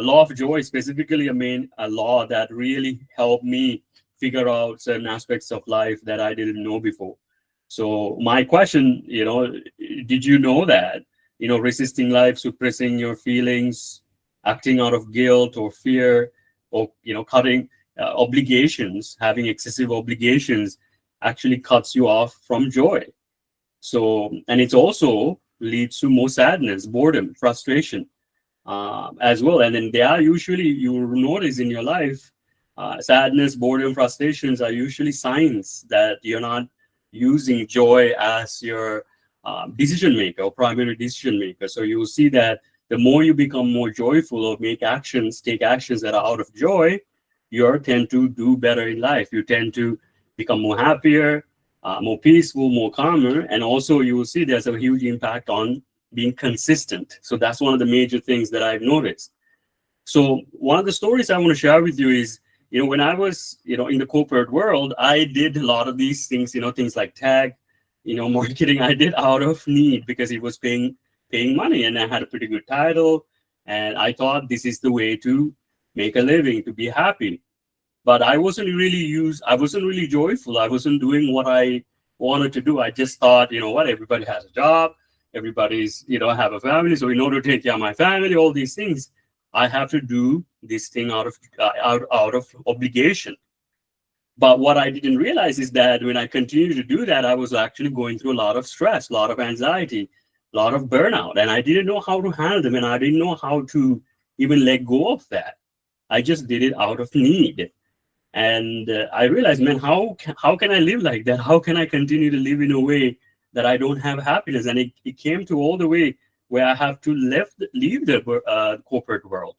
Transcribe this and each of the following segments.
law of joy specifically, a law that really helped me figure out certain aspects of life that I didn't know before. So my question, did you know that, resisting life, suppressing your feelings, acting out of guilt or fear, or, cutting obligations, having excessive obligations actually cuts you off from joy. So, and it also leads to more sadness, boredom, frustration as well. And then they are usually, you will notice in your life, sadness, boredom, frustrations are usually signs that you're not using joy as your decision maker or primary decision maker. So you'll see that the more you become more joyful or take actions that are out of joy, you tend to do better in life. You tend to become more happier, more peaceful, more calmer. And also you will see there's a huge impact on being consistent. So that's one of the major things that I've noticed. So one of the stories I want to share with you is, when I was, in the corporate world, I did a lot of these things, things like tag, marketing. I did out of need because it was paying money, and I had a pretty good title, and I thought this is the way to make a living, to be happy. But I wasn't really joyful. I wasn't doing what I wanted to do. I just thought, what, everybody has a job, everybody's, have a family. So in order to take care of my family, all these things, I have to do this thing out of obligation. But what I didn't realize is that when I continued to do that, I was actually going through a lot of stress, a lot of anxiety, a lot of burnout, and I didn't know how to handle them, and I didn't know how to even let go of that. I just did it out of need. And I realized, man, how can I live like that? How can I continue to live in a way that I don't have happiness? And it came to all the way where I have to leave the corporate world.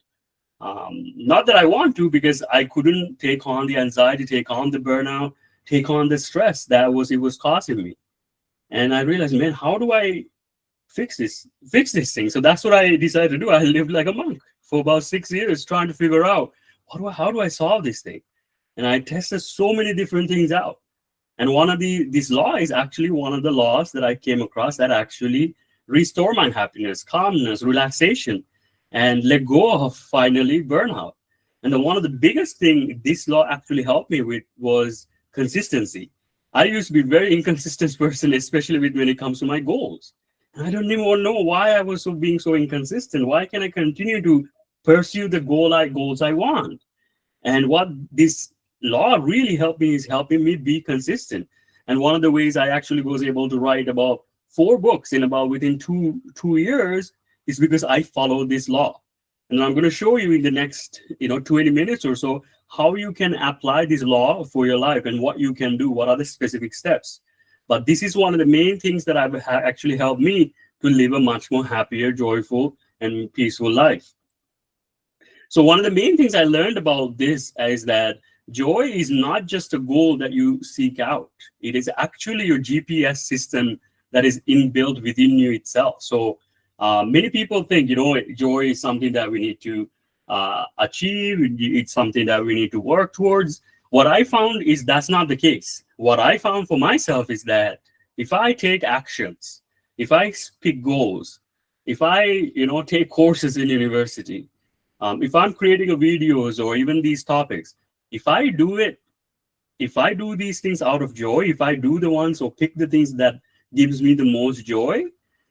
Not that I want to, because I couldn't take on the anxiety, take on the burnout, take on the stress that it was causing me. And I realized, man, how do I fix this thing? So that's what I decided to do. I lived like a monk for about 6 years trying to figure out how do I solve this thing? And I tested so many different things out. And one of this law is actually one of the laws that I came across that actually restore my happiness, calmness, relaxation, and let go of finally burnout. And then one of the biggest thing this law actually helped me with was consistency. I used to be a very inconsistent person, especially when it comes to my goals. And I don't even know why I was being so inconsistent. Why can I continue to pursue the goals I want? And what this law really helped me is helping me be consistent. And one of the ways I actually was able to write about 4 books within two years is because I followed this law. And I'm going to show you in the next 20 minutes or so how you can apply this law for your life and what you can do, what are the specific steps. But this is one of the main things that have actually helped me to live a much more happier, joyful, and peaceful life. So one of the main things I learned about this is that joy is not just a goal that you seek out. It is actually your GPS system that is inbuilt within you itself. So many people think, joy is something that we need to achieve. It's something that we need to work towards. What I found is that's not the case. What I found for myself is that if I take actions, if I pick goals, if I, take courses in university, if I'm creating a videos or even these topics, if I do these things out of joy, if I do the ones or pick the things that gives me the most joy,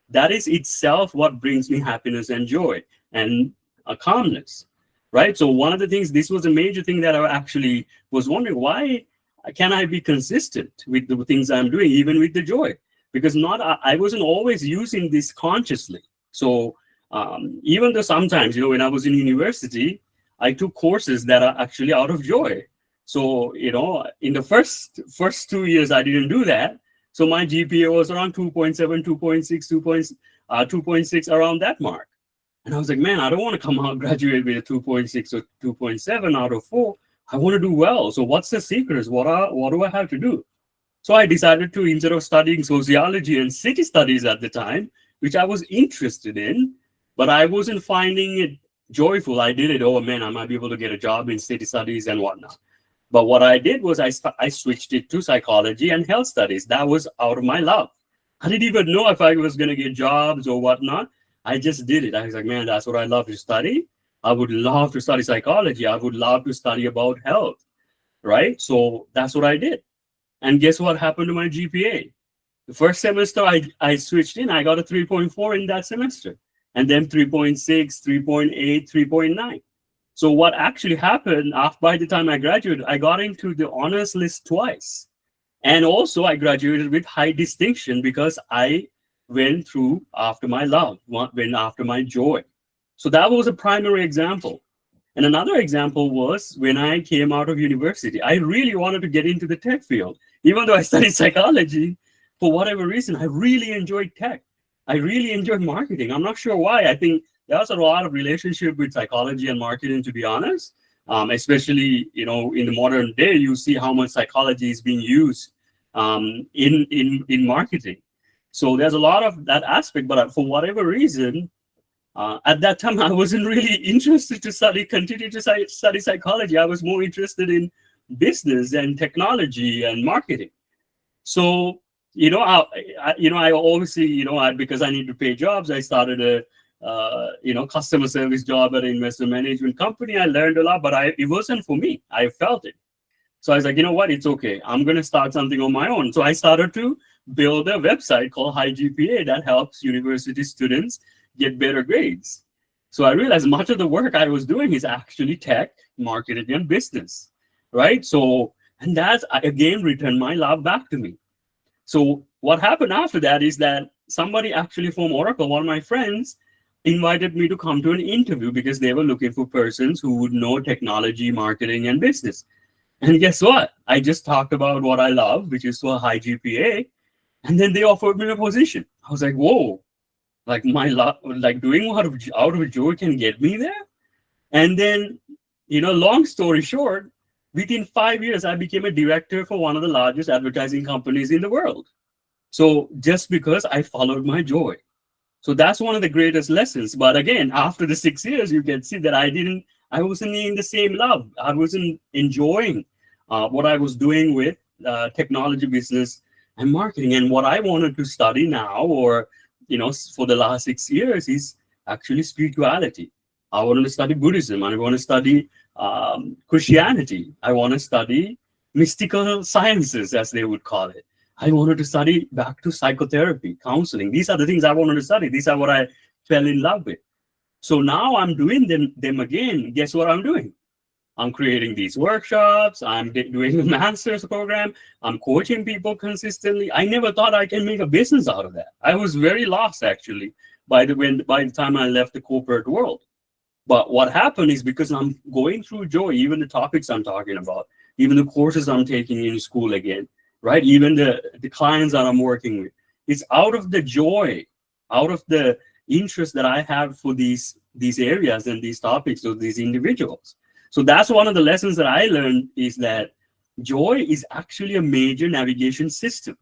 that is itself what brings me happiness and joy and a calmness, right? So one of the things, this was a major thing that I actually was wondering, why can I be consistent with the things I'm doing, even with the joy? Because I wasn't always using this consciously. So even though sometimes, when I was in university, I took courses that are actually out of joy. So, in the first 2 years, I didn't do that. So my GPA was around 2.7, 2.6, 2.6, around that mark. And I was like, man, I don't want to graduate with a 2.6 or 2.7 out of 4. I want to do well. So what's the secret? What do I have to do? So I decided to, instead of studying sociology and city studies at the time, which I was interested in, but I wasn't finding it joyful. I did it, oh man, I might be able to get a job in city studies and whatnot. But what I did was I switched it to psychology and health studies. That was out of my love. I didn't even know if I was going to get jobs or whatnot. I just did it. I was like, man, that's what I love to study. I would love to study psychology. I would love to study about health, right? So that's what I did. And guess what happened to my GPA? The first semester I switched in, I got a 3.4 in that semester, and then 3.6, 3.8, 3.9. So what actually happened after, by the time I graduated, I got into the honors list twice. And also I graduated with high distinction because I went through after my love, went after my joy. So that was a primary example. And another example was when I came out of university, I really wanted to get into the tech field. Even though I studied psychology, for whatever reason, I really enjoyed tech. I really enjoyed marketing. I'm not sure why. I think there's a lot of relationship with psychology and marketing, to be honest. Especially, in the modern day, you see how much psychology is being used in marketing. So there's a lot of that aspect, but for whatever reason, at that time, I wasn't really interested to continue to study psychology. I was more interested in business and technology and marketing. So, I obviously, because I need to pay jobs, I started a, customer service job at an investment management company. I learned a lot, but it wasn't for me. I felt it. So I was like, you know what? It's okay. I'm going to start something on my own. So I started to build a website called High GPA that helps university students get better grades. So I realized much of the work I was doing is actually tech, marketing, and business, right? So, and that's, again, returned my love back to me. So what happened after that is that somebody actually from Oracle, one of my friends, invited me to come to an interview because they were looking for persons who would know technology, marketing, and business. And guess what? I just talked about what I love, which is so high GPA. And then they offered me a position. I was like, whoa, like my love, like doing what out of joy can get me there. And then, long story short, within 5 years, I became a director for one of the largest advertising companies in the world. So just because I followed my joy. So that's one of the greatest lessons. But again, after the 6 years, you can see that I wasn't in the same love. I wasn't enjoying what I was doing with technology, business, and marketing. And what I wanted to study now, or, for the last 6 years, is actually spirituality. I wanted to study Buddhism. I want to study Christianity. I want to study mystical sciences, as they would call it. I wanted to study back to psychotherapy, counseling. These are the things I wanted to study. These are what I fell in love with. So now I'm doing them again. Guess what I'm doing? I'm creating these workshops. I'm doing a master's program. I'm coaching people consistently. I never thought I can make a business out of that. I was very lost, actually, by the time I left the corporate world. But what happened is because I'm going through joy, even the topics I'm talking about, even the courses I'm taking in school again, right? Even the clients that I'm working with, it's out of the joy, out of the interest that I have for these areas and these topics of these individuals. So that's one of the lessons that I learned, is that joy is actually a major navigation system.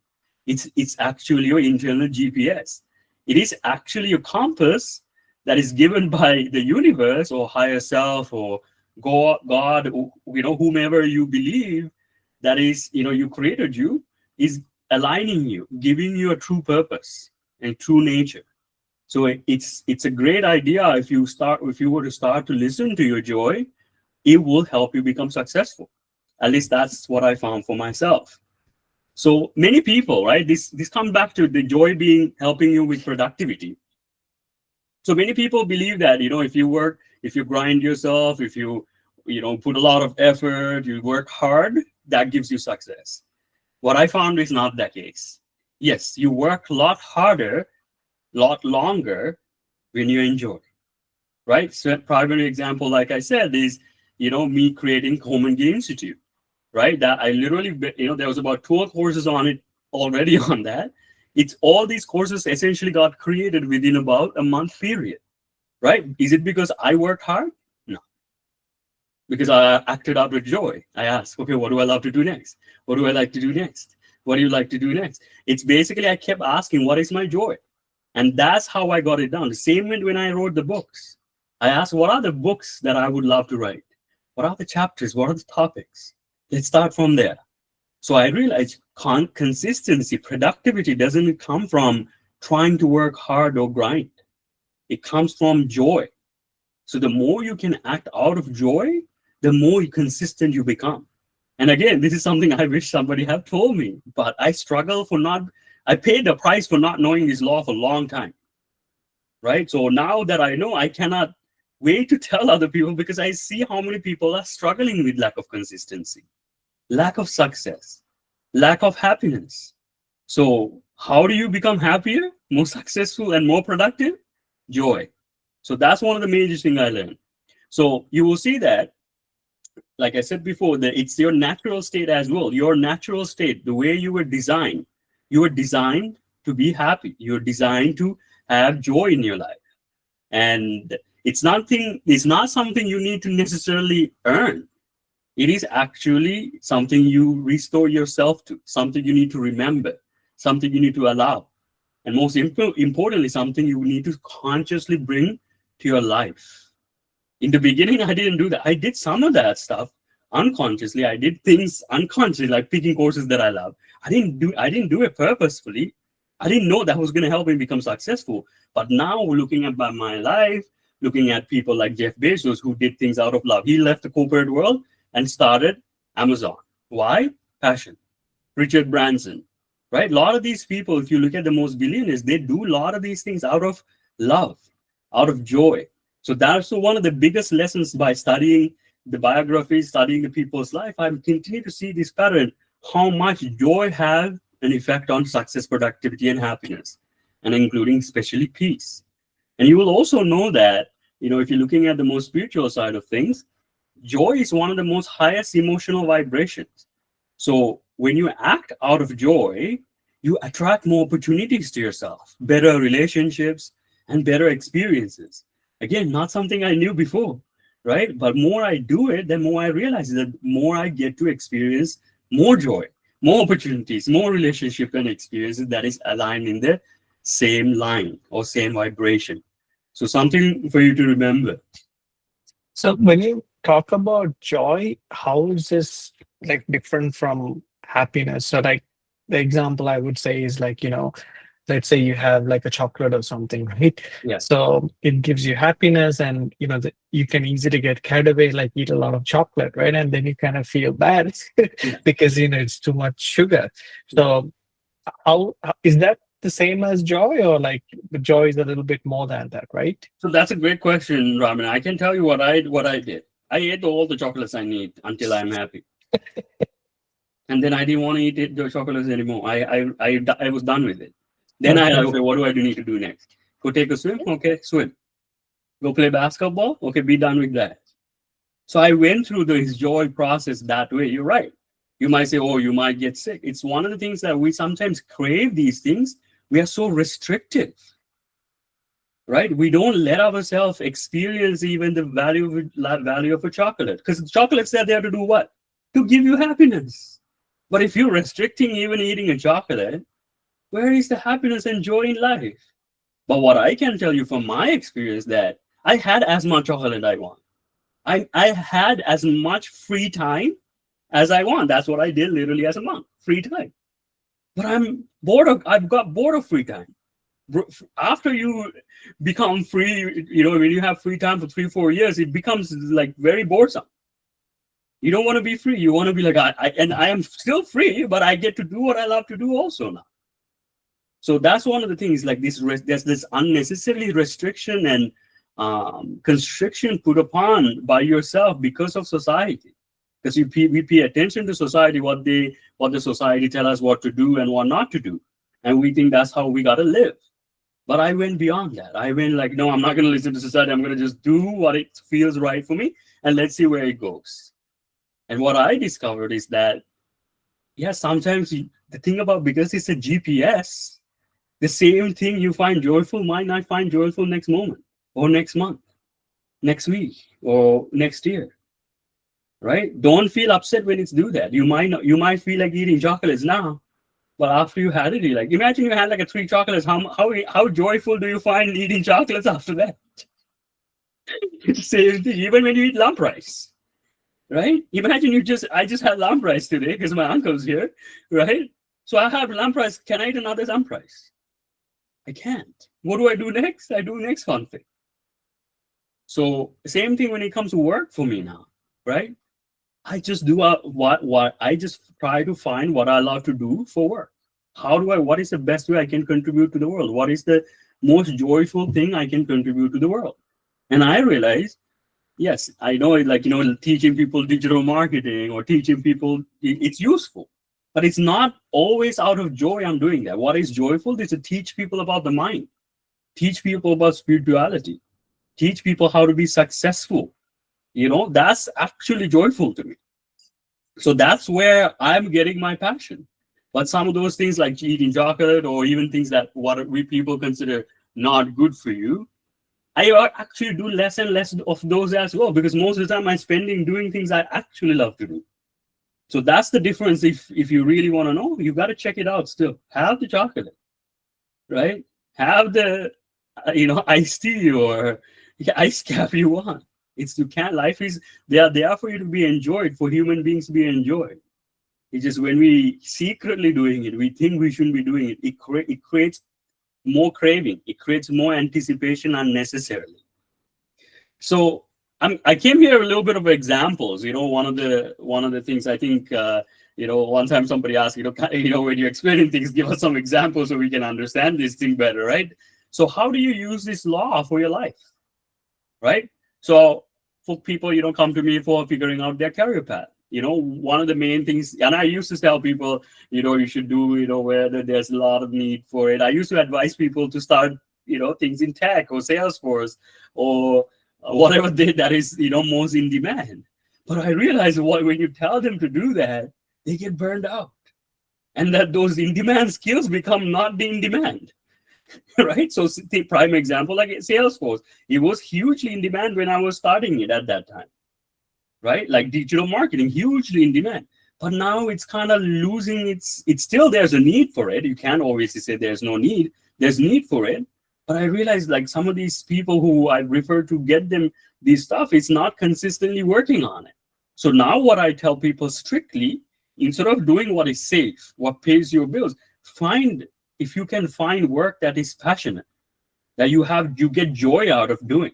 It's actually your internal GPS. It is actually a compass that is given by the universe or higher self or God, whomever you believe that is, you created you, is aligning you, giving you a true purpose and true nature. So it's a great idea. If you were to start to listen to your joy, it will help you become successful. At least that's what I found for myself. So many people, right? This comes back to the joy helping you with productivity. So many people believe that, if you work, if you grind yourself, if you put a lot of effort, you work hard, that gives you success. What I found is not that case. Yes, you work a lot harder, a lot longer when you enjoy, right? So a primary example, like I said, is, me creating Komangi Institute, right? That I literally, there was about 12 courses on it already on that. It's all these courses essentially got created within about a month period, right? Is it because I worked hard? No. Because I acted out with joy. I asked, okay, what do I love to do next? What do I like to do next? What do you like to do next? It's basically, I kept asking, what is my joy? And that's how I got it done. The same when I wrote the books. I asked, what are the books that I would love to write? What are the chapters? What are the topics? Let's start from there. So I realized consistency, productivity doesn't come from trying to work hard or grind. It comes from joy. So the more you can act out of joy, the more consistent you become. And again, this is something I wish somebody had told me, but I struggle for not, I paid the price for not knowing this law for a long time, right? So now that I know, I cannot wait to tell other people, because I see how many people are struggling with lack of consistency, lack of success, lack of happiness. So how do you become happier, more successful, and more productive? Joy. So that's one of the major things I learned. So you will see that, like I said before, that it's your natural state as well. Your natural state, the way you were designed to be happy. You're designed to have joy in your life. And it's not something you need to necessarily earn. It is actually something you restore yourself to, something you need to remember, something you need to allow. And most importantly, something you need to consciously bring to your life. In the beginning, I didn't do that. I did some of that stuff unconsciously. I did things unconsciously, like picking courses that I love. I didn't do it purposefully. I didn't know that was going to help me become successful. But now, looking at my life, looking at people like Jeff Bezos, who did things out of love. He left the corporate world and started Amazon. Why? Passion. Richard Branson, right? A lot of these people, if you look at the most billionaires, they do a lot of these things out of love, out of joy. So that's one of the biggest lessons by studying the biographies, studying the people's life. I continue to see this pattern, how much joy has an effect on success, productivity, and happiness, and including especially peace. And you will also know that, if you're looking at the most spiritual side of things, joy is one of the most highest emotional vibrations. So when you act out of joy, you attract more opportunities to yourself, better relationships, and better experiences. Again, not something I knew before, right? But more I do it, the more I realize that more I get to experience more joy, more opportunities, more relationship and experiences that is aligned in the same line or same vibration. So something for you to remember. So when you talk about joy, how is this like different from happiness? So like the example I would say is like, let's say you have like a chocolate or something, right? Yeah. So it gives you happiness and you can easily get carried away, like eat a lot of chocolate, right? And then you kind of feel bad because it's too much sugar. So how is that the same as joy, or like the joy is a little bit more than that, right? So that's a great question, Raman. I can tell you what I did. I ate all the chocolates I need until I'm happy. And then I didn't want to eat the chocolates anymore. I was done with it. Then I Okay. okay, what do I need to do next? Go take a swim? Okay, swim. Go play basketball? Okay, be done with that. So I went through this joy process that way. You're right. You might say, oh, you might get sick. It's one of the things that we sometimes crave these things. We are so restrictive, right? We don't let ourselves experience even the value of a chocolate, because chocolates are there to do what? To give you happiness. But if you're restricting even eating a chocolate, where is the happiness and joy in life? But what I can tell you from my experience, that I had as much chocolate I want. I had as much free time as I want. That's what I did literally as a monk, free time. But I've got bored of free time. After you become free, when you have free time for 3-4 years, it becomes like very boresome. You don't want to be free. You want to be like, I am still free, but I get to do what I love to do also now. So that's one of the things, like there's this unnecessary restriction and constriction put upon by yourself because of society. Because we pay attention to society, what the society tell us what to do and what not to do. And we think that's how we got to live. But I went beyond that. I went like, no, I'm not going to listen to society. I'm going to just do what it feels right for me, and let's see where it goes. And what I discovered is that, yeah, sometimes the thing about, because it's a GPS, the same thing you find joyful might not find joyful next moment or next month, next week or next year, right? Don't feel upset when it's do that. You might feel like eating chocolates now, but after you had it, you like, imagine you had like a 3 chocolates. How joyful do you find eating chocolates after that? Same thing. Even when you eat lump rice, right? Imagine I just had lamb rice today because my uncle's here, right? So I have lamb rice. Can I eat another lamb rice? I can't. What do I do next? I do next fun thing. So same thing when it comes to work for me now, right? I just do what I just try to find what I love to do for work. What is the best way I can contribute to the world? What is the most joyful thing I can contribute to the world? And I realize, yes, I know it, like, teaching people digital marketing or teaching people, it's useful, but it's not always out of joy I'm doing that. What is joyful is to teach people about the mind, teach people about spirituality, teach people how to be successful. That's actually joyful to me. So that's where I'm getting my passion. But some of those things like eating chocolate or even things that what we people consider not good for you, I actually do less and less of those as well, because most of the time I'm spending doing things I actually love to do. So that's the difference. If you really want to know, you got to check it out still. Have the chocolate, right? Have the, iced tea or ice cap you want. Life is, they are there for you to be enjoyed, for human beings to be enjoyed. It's just when we secretly doing it, we think we shouldn't be doing it. It creates more craving. It creates more anticipation unnecessarily. So I came here a little bit of examples. One of the things I think, one time somebody asked, when you're explaining things, give us some examples so we can understand this thing better, right? So how do you use this law for your life, right? So for people, come to me for figuring out their career path. One of the main things, and I used to tell people, you should do, where there's a lot of need for it. I used to advise people to start, things in tech or Salesforce or whatever that is, most in demand. But I realized when you tell them to do that, they get burned out. And that those in-demand skills become not the in-demand. Right? So the prime example, like Salesforce, it was hugely in demand when I was starting it at that time. Right? Like digital marketing, hugely in demand. But now it's kind of losing it's still, there's a need for it. You can't obviously say there's no need. There's need for it. But I realized like some of these people who I refer to get them this stuff, it's not consistently working on it. So now what I tell people strictly, instead of doing what is safe, what pays your bills, if you can find work that is passionate, that you get joy out of doing.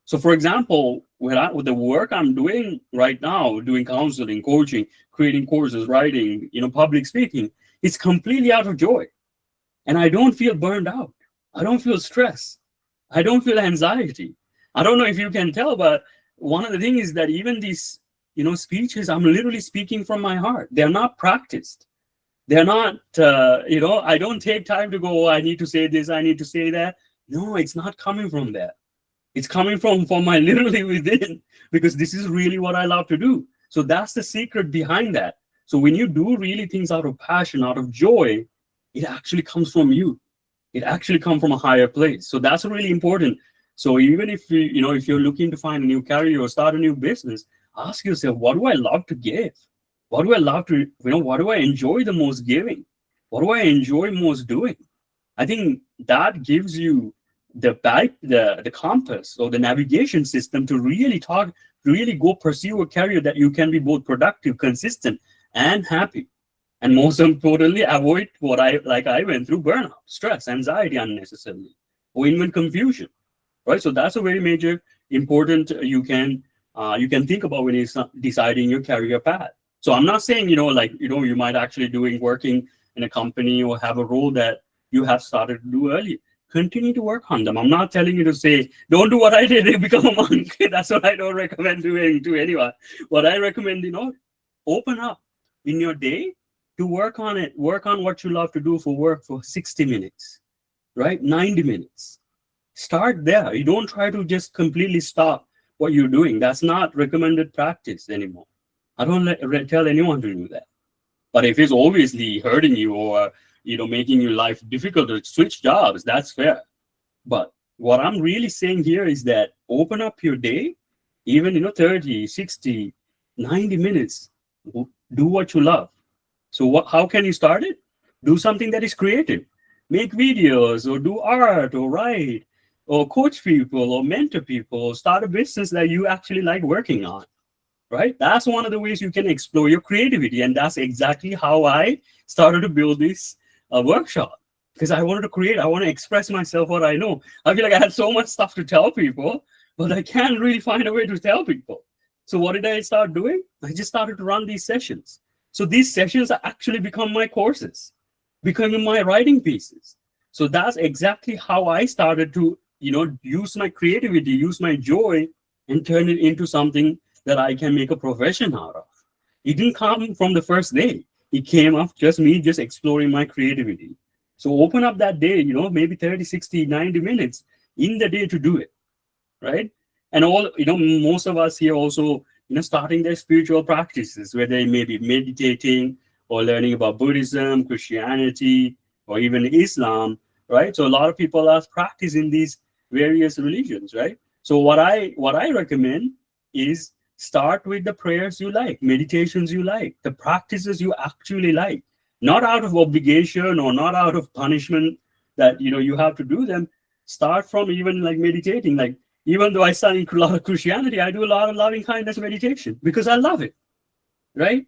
So for example, with the work I'm doing right now, doing counseling, coaching, creating courses, writing, public speaking, it's completely out of joy. And I don't feel burned out. I don't feel stress. I don't feel anxiety. I don't know if you can tell, but one of the things is that even these, speeches, I'm literally speaking from my heart. They're not practiced. They're not, I don't take time to go, I need to say this, I need to say that. No, it's not coming from there. It's coming from my literally within, because this is really what I love to do. So that's the secret behind that. So when you do really things out of passion, out of joy, it actually comes from you. It actually comes from a higher place. So that's really important. So even if if you're looking to find a new career or start a new business, ask yourself, what do I love to give? What do I love to, what do I enjoy the most giving? What do I enjoy most doing? I think that gives you the compass or the navigation system to really go pursue a career that you can be both productive, consistent, and happy. And most importantly, avoid what I went through: burnout, stress, anxiety unnecessarily, or even confusion. Right? So that's a very major important you can think about when you're deciding your career path. So I'm not saying, you might actually working in a company or have a role that you have started to do earlier. Continue to work on them. I'm not telling you to say, don't do what I did and become a monk. That's what I don't recommend doing to anyone. What I recommend, open up in your day to work on it. Work on what you love to do for work for 60 minutes, right? 90 minutes. Start there. You don't try to just completely stop what you're doing. That's not recommended practice anymore. I don't tell anyone to do that. But if it's obviously hurting you or making your life difficult to switch jobs, that's fair. But what I'm really saying here is that open up your day, even 30, 60, 90 minutes. Do what you love. So how can you start it? Do something that is creative. Make videos or do art or write or coach people or mentor people or start a business that you actually like working on. Right? That's one of the ways you can explore your creativity. And that's exactly how I started to build this workshop, because I wanted to create, I want to express myself, what I know. I feel like I had so much stuff to tell people, but I can't really find a way to tell people. So what did I start doing? I just started to run these sessions. So these sessions actually become my courses, becoming my writing pieces. So that's exactly how I started to, use my creativity, use my joy, and turn it into something that I can make a profession out of. It didn't come from the first day. It came of just me just exploring my creativity. So open up that day, maybe 30, 60, 90 minutes in the day to do it, right? And all, most of us here also, starting their spiritual practices, where they may be meditating or learning about Buddhism, Christianity, or even Islam, right? So a lot of people are practicing these various religions, right? So what I recommend is start with the prayers you like, meditations you like, the practices you actually like, not out of obligation or not out of punishment that you have to do them. Start from even like meditating. Like, even though I study a lot of Christianity, I do a lot of loving kindness meditation because I love it, right?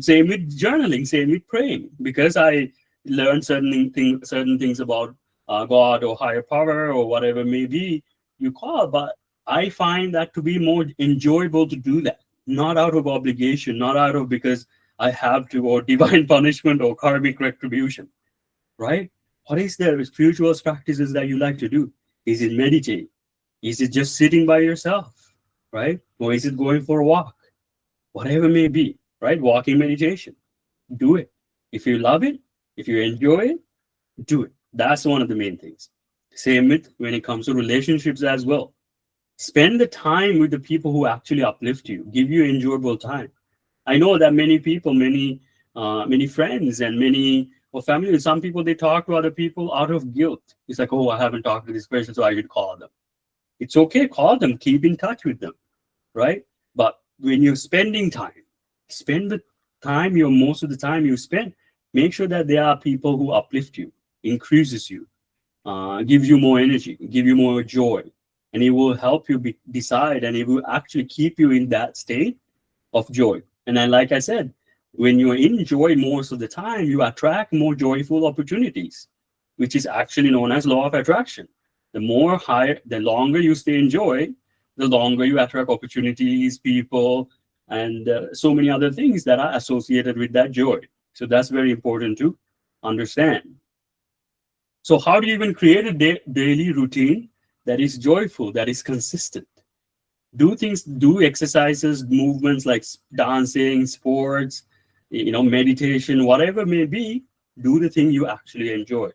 Same with journaling, same with praying, because I learned certain things about God or higher power or whatever it may be you call. But I find that to be more enjoyable to do that, not out of obligation, not out of because I have to, or divine punishment or karmic retribution, right? What is the spiritual practices that you like to do? Is it meditate? Is it just sitting by yourself, right? Or is it going for a walk? Whatever it may be, right? Walking meditation. Do it. If you love it, if you enjoy it, do it. That's one of the main things. Same with when it comes to relationships as well. Spend the time with the people who actually uplift you, give you enjoyable time. I know that many people, many friends and many or family, some people, they talk to other people out of guilt. It's like, oh, I haven't talked to this person, so I should call them. It's okay, call them, keep in touch with them, right? But when you're spending time, spend the time, most of the time you spend, make sure that there are people who uplift you, increases you, give you more energy, give you more joy, and it will help you decide, and it will actually keep you in that state of joy. And then, like I said, when you enjoy most of the time, you attract more joyful opportunities, which is actually known as law of attraction. The longer you stay in joy, the longer you attract opportunities, people, and so many other things that are associated with that joy. So that's very important to understand. So how do you even create a daily routine that is joyful, that is consistent? Do exercises, movements like dancing, sports, meditation, whatever it may be. Do the thing you actually enjoy,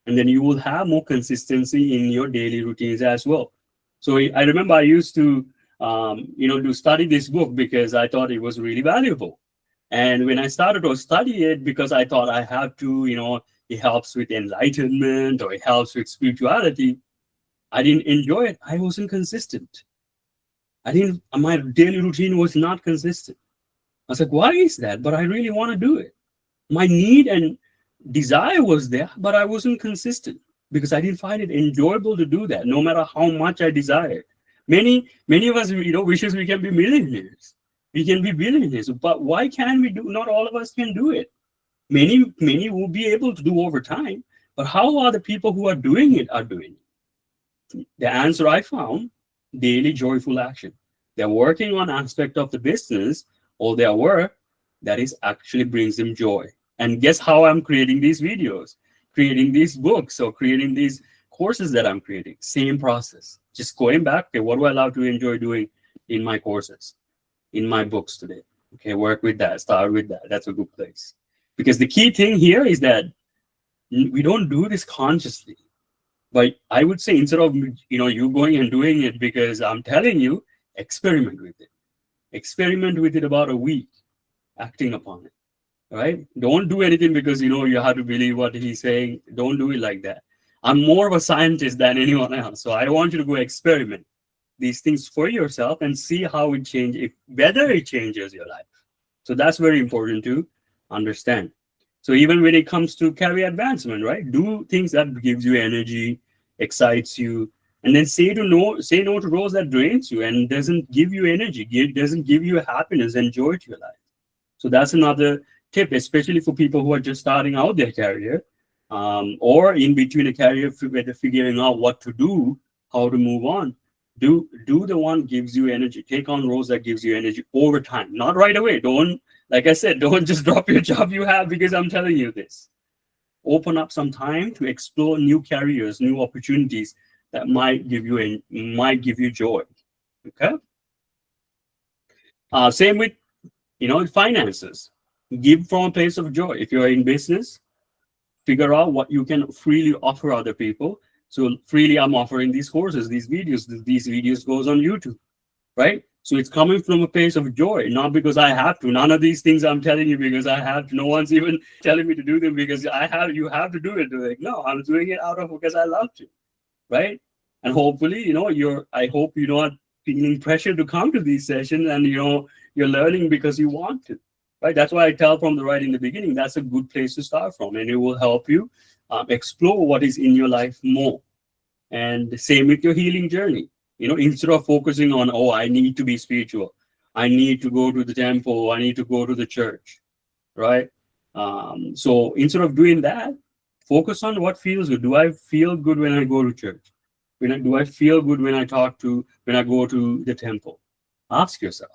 and then you will have more consistency in your daily routines as well. So I remember I used to to study this book because I thought it was really valuable. And when I started to study it, because I thought I have to, it helps with enlightenment or it helps with spirituality, I didn't enjoy it. I wasn't consistent. My daily routine was not consistent. I was like, why is that? But I really want to do it. My need and desire was there, but I wasn't consistent because I didn't find it enjoyable to do that, no matter how much I desired. Many of us, wishes we can be millionaires. We can be billionaires, but why can't we do? Not all of us can do it. Many will be able to do over time, but how are the people who are doing it are doing it? The answer I found: daily joyful action. They're working on aspect of the business or their work that is actually brings them joy. And guess how I'm creating these videos, creating these books, or creating these courses that I'm creating? Same process. Just going back, okay, what do I love to enjoy doing in my courses, in my books today? Okay, work with that, start with that. That's a good place. Because the key thing here is that we don't do this consciously. But I would say, instead of you going and doing it because I'm telling you, experiment with it. Experiment with it about a week, acting upon it. Right? Don't do anything because you have to believe what he's saying. Don't do it like that. I'm more of a scientist than anyone else. So I want you to go experiment these things for yourself and see how it changes, whether it changes your life. So that's very important to understand. So even when it comes to career advancement, right? Do things that gives you energy, excites you, and then say no to roles that drains you and doesn't give you energy, doesn't give you happiness and joy to your life. So that's another tip, especially for people who are just starting out their career, or in between a career where they're figuring out what to do, how to move on. Do the one gives you energy. Take on roles that gives you energy over time, not right away. Don't, like I said, don't just drop your job you have because I'm telling you this. Open up some time to explore new careers, new opportunities that might give you joy. Okay. Same with finances. Give from a place of joy. If you're in business, figure out what you can freely offer other people. So freely, I'm offering these courses, these videos. These videos goes on YouTube, right? So it's coming from a place of joy, not because I have to. None of these things I'm telling you because I have to. No one's even telling me to do them because I have. You have to do it. Like, no, I'm doing it out of because I love to, right? And hopefully, I hope you're not feeling pressure to come to these sessions, and you're learning because you want to, right? That's why I tell from the right in the beginning. That's a good place to start from, and it will help you explore what is in your life more. And same with your healing journey. Instead of focusing on, oh, I need to be spiritual, I need to go to the temple, I need to go to the church, right? So instead of doing that, focus on what feels good. Do I feel good when I go to church? Do I feel good when I go to the temple? Ask yourself.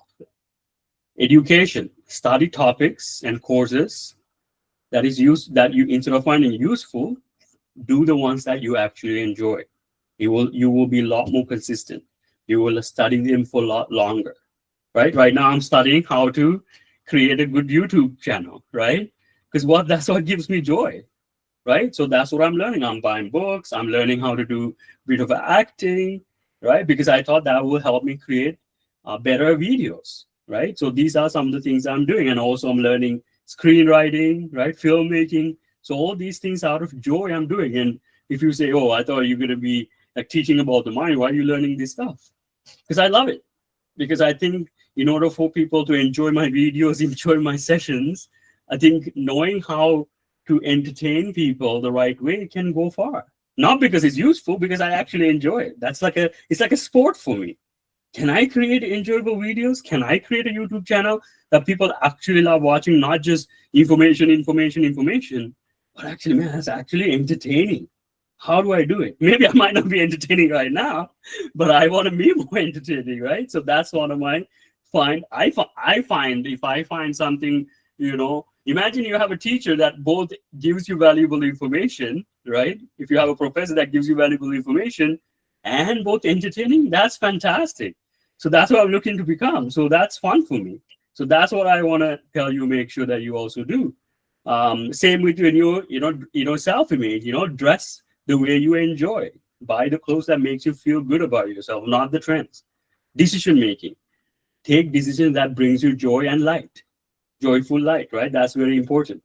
Education, study topics and courses that you, instead of finding useful, do the ones that you actually enjoy. You will be a lot more consistent. You will study them for a lot longer, right? Right now, I'm studying how to create a good YouTube channel, right? Because that's what gives me joy, right? So that's what I'm learning. I'm buying books. I'm learning how to do a bit of acting, right? Because I thought that will help me create better videos, right? So these are some of the things I'm doing. And also I'm learning screenwriting, right? Filmmaking. So all these things out of joy I'm doing. And if you say, oh, I thought you're going to be like teaching about the mind, why are you learning this stuff? Because I love it. Because I think in order for people to enjoy my videos, enjoy my sessions, I think knowing how to entertain people the right way can go far. Not because it's useful, because I actually enjoy it. It's like a sport for me. Can I create enjoyable videos? Can I create a YouTube channel that people actually love watching? Not just information, but actually, man, that's actually entertaining. How do I do it? Maybe I might not be entertaining right now, but I want to be more entertaining, right? So that's one of my I find if I find something, imagine you have a teacher that both gives you valuable information, right? If you have a professor that gives you valuable information and both entertaining, that's fantastic. So that's what I'm looking to become. So that's fun for me. So that's what I want to tell you, make sure that you also do. Same with your self-image, dress the way you enjoy. Buy the clothes that makes you feel good about yourself, not the trends. Decision making. Take decisions that brings you joy and light. Joyful light, right? That's very important.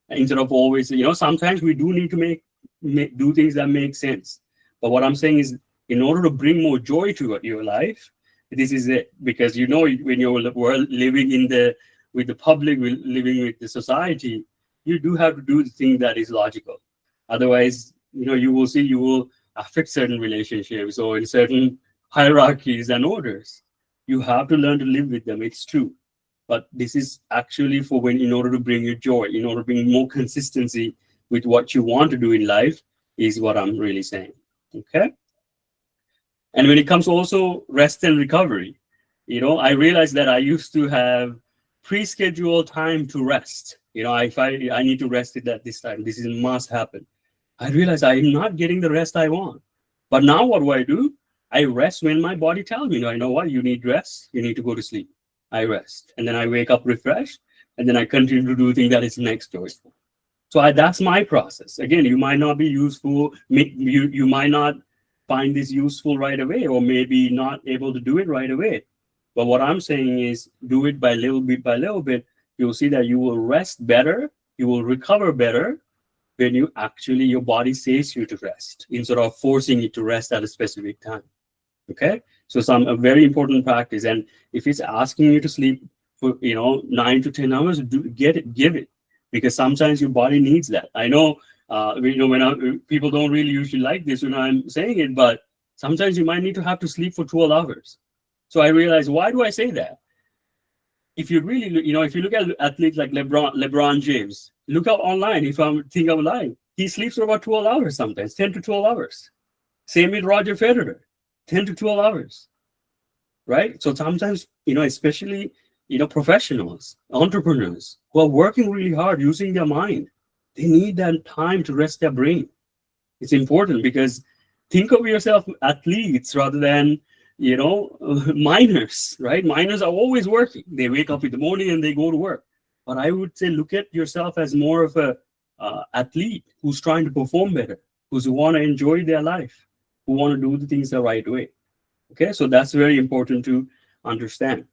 Instead of always, sometimes we do need to do things that make sense. But what I'm saying is, in order to bring more joy to your life, this is it. Because when you're living with the public, living with the society, you do have to do the thing that is logical. Otherwise, you will affect certain relationships or in certain hierarchies and orders. You have to learn to live with them. It's true. But this is actually in order to bring you joy, in order to bring more consistency with what you want to do in life, is what I'm really saying. Okay. And when it comes to also rest and recovery, I realized that I used to have pre-scheduled time to rest. If I need to rest it at this time, this is must happen. I realized I'm not getting the rest I want. But now what do? I rest when my body tells me, I know what, you need rest, you need to go to sleep. I rest. And then I wake up refreshed, and then I continue to do things that is next joyful. So that's my process. Again, you might not be useful. You might not find this useful right away, or maybe not able to do it right away. But what I'm saying is, do it by little bit. You'll see that you will rest better. You will recover better when your body says you to rest, instead of forcing it to rest at a specific time. Okay. So a very important practice. And if it's asking you to sleep for 9 to 10 hours, give it, because sometimes your body needs that. I know people don't really usually like this when I'm saying it, but sometimes you might need to have to sleep for 12 hours. So I realized, why do I say that? If you really, if you look at athletes like LeBron James, look up online. If I think I'm lying, he sleeps for about 12 hours sometimes, 10 to 12 hours. Same with Roger Federer, 10 to 12 hours, right? So sometimes, especially, professionals, entrepreneurs who are working really hard using their mind, they need that time to rest their brain. It's important because think of yourself athletes rather than, miners, right? Miners are always working. They wake up in the morning and they go to work. But I would say look at yourself as more of a athlete who's trying to perform better, who's want to enjoy their life, who want to do the things the right way. Okay, so that's very important to understand.